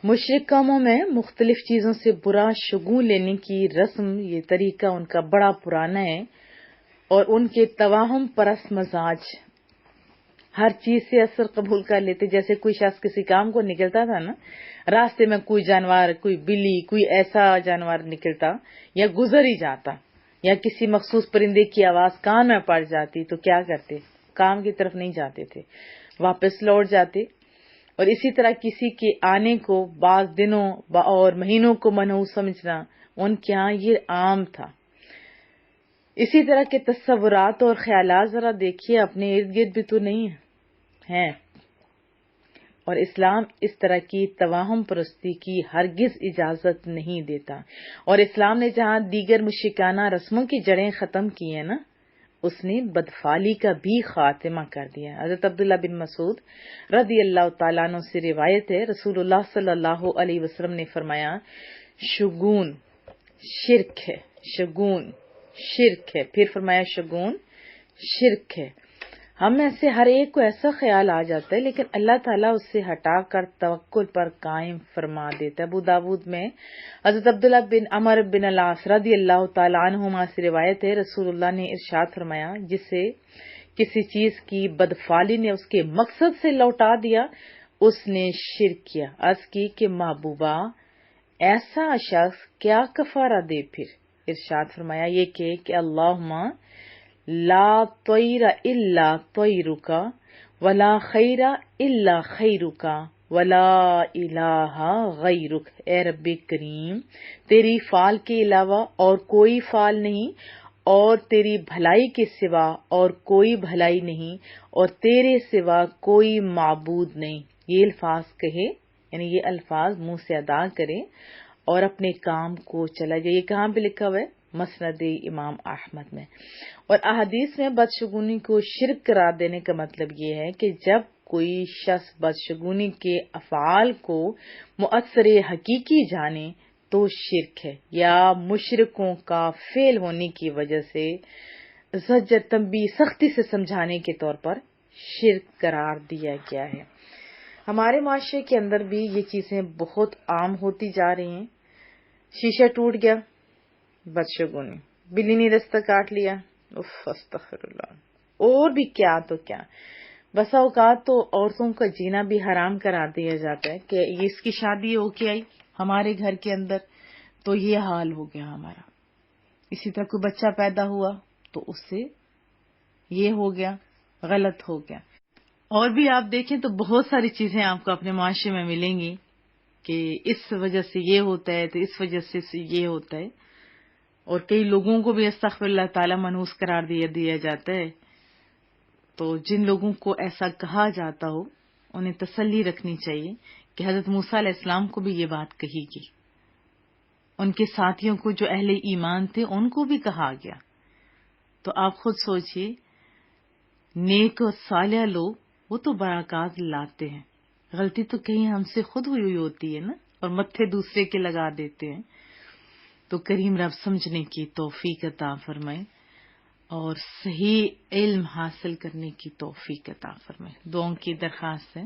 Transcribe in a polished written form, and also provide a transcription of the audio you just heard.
مشرک قوموں میں مختلف چیزوں سے برا شگون لینے کی رسم، یہ طریقہ ان کا بڑا پرانا ہے، اور ان کے توہم پرست مزاج ہر چیز سے اثر قبول کر لیتے. جیسے کوئی شخص کسی کام کو نکلتا تھا نا، راستے میں کوئی جانور، کوئی بلی، کوئی ایسا جانور نکلتا یا گزر ہی جاتا، یا کسی مخصوص پرندے کی آواز کان میں پڑ جاتی تو کیا کرتے؟ کام کی طرف نہیں جاتے تھے، واپس لوٹ جاتے. اور اسی طرح کسی کے آنے کو بعض دنوں اور مہینوں کو منحوس سمجھنا ان کے ہاں یہ عام تھا. اسی طرح کے تصورات اور خیالات ذرا دیکھیے اپنے ارد گرد بھی تو نہیں ہیں. اور اسلام اس طرح کی توہم پرستی کی ہرگز اجازت نہیں دیتا. اور اسلام نے جہاں دیگر مشرکانہ رسموں کی جڑیں ختم کی ہیں نا، اس نے بدفعلی کا بھی خاتمہ کر دیا. حضرت عبداللہ بن مسعود رضی اللہ تعالیٰ عنہ سے روایت ہے، رسول اللہ صلی اللہ علیہ وسلم نے فرمایا، شگون شرک ہے، شگون شرک ہے. پھر فرمایا شگون شرک ہے. ہم میں سے ہر ایک کو ایسا خیال آ جاتا ہے، لیکن اللہ تعالیٰ اس سے ہٹا کر توکل پر قائم فرما دیتا ہے. ابو داود میں حضرت عبداللہ بن عمر بن العاص رضی اللہ تعالیٰ عنہما سے روایت ہے، رسول اللہ نے ارشاد فرمایا، جسے کسی چیز کی بدفعلی نے اس کے مقصد سے لوٹا دیا، اس نے شرک کیا. عرض کی کہ محبوبہ، ایسا شخص کیا کفارہ دے؟ پھر ارشاد فرمایا یہ کہ اللہم لا طیر الا طیرک ولا خیر الا خیرک ولا الہ غیرک. اے رب کریم، تیری فعل کے علاوہ اور کوئی فعل نہیں، اور تیری بھلائی کے سوا اور کوئی بھلائی نہیں، اور تیرے سوا کوئی معبود نہیں. یہ الفاظ کہے، یعنی یہ الفاظ منہ سے ادا کرے اور اپنے کام کو چلا جائے. یہ کہاں پہ لکھا ہوا ہے؟ مسند امام احمد میں. اور احادیث میں بدشگونی کو شرک قرار دینے کا مطلب یہ ہے کہ جب کوئی شخص بدشگونی کے افعال کو مؤثر حقیقی جانے تو شرک ہے، یا مشرکوں کا فعل ہونے کی وجہ سے زجر تنبیہ سختی سے سمجھانے کے طور پر شرک قرار دیا گیا ہے. ہمارے معاشرے کے اندر بھی یہ چیزیں بہت عام ہوتی جا رہی ہیں. شیشہ ٹوٹ گیا، بدشگونی. بلی نے رستہ کاٹ لیا، استغفر اللہ. اور بھی کیا تو کیا. بسا اوقات تو عورتوں کا جینا بھی حرام کرا دیا جاتا ہے کہ اس کی شادی ہو کے آئی ہمارے گھر کے اندر تو یہ حال ہو گیا ہمارا. اسی طرح کوئی بچہ پیدا ہوا تو اس سے یہ ہو گیا، غلط ہو گیا. اور بھی آپ دیکھیں تو بہت ساری چیزیں آپ کو اپنے معاشرے میں ملیں گی کہ اس وجہ سے یہ ہوتا ہے تو اس وجہ سے یہ ہوتا ہے. اور کئی لوگوں کو بھی استغفر اللہ تعالی منحوس قرار دیا جاتا ہے. تو جن لوگوں کو ایسا کہا جاتا ہو انہیں تسلی رکھنی چاہیے کہ حضرت موسیٰ علیہ السلام کو بھی یہ بات کہی گئی، ان کے ساتھیوں کو جو اہل ایمان تھے ان کو بھی کہا گیا. تو آپ خود سوچئے، نیک اور صالح لوگ وہ تو برکات لاتے ہیں، غلطی تو کہیں ہم سے خود ہوئی ہوتی ہے نا، اور متھے دوسرے کے لگا دیتے ہیں. تو کریم رب سمجھنے کی توفیق عطا فرمائے اور صحیح علم حاصل کرنے کی توفیق عطا فرمائے. دعاؤں کی درخواست ہے.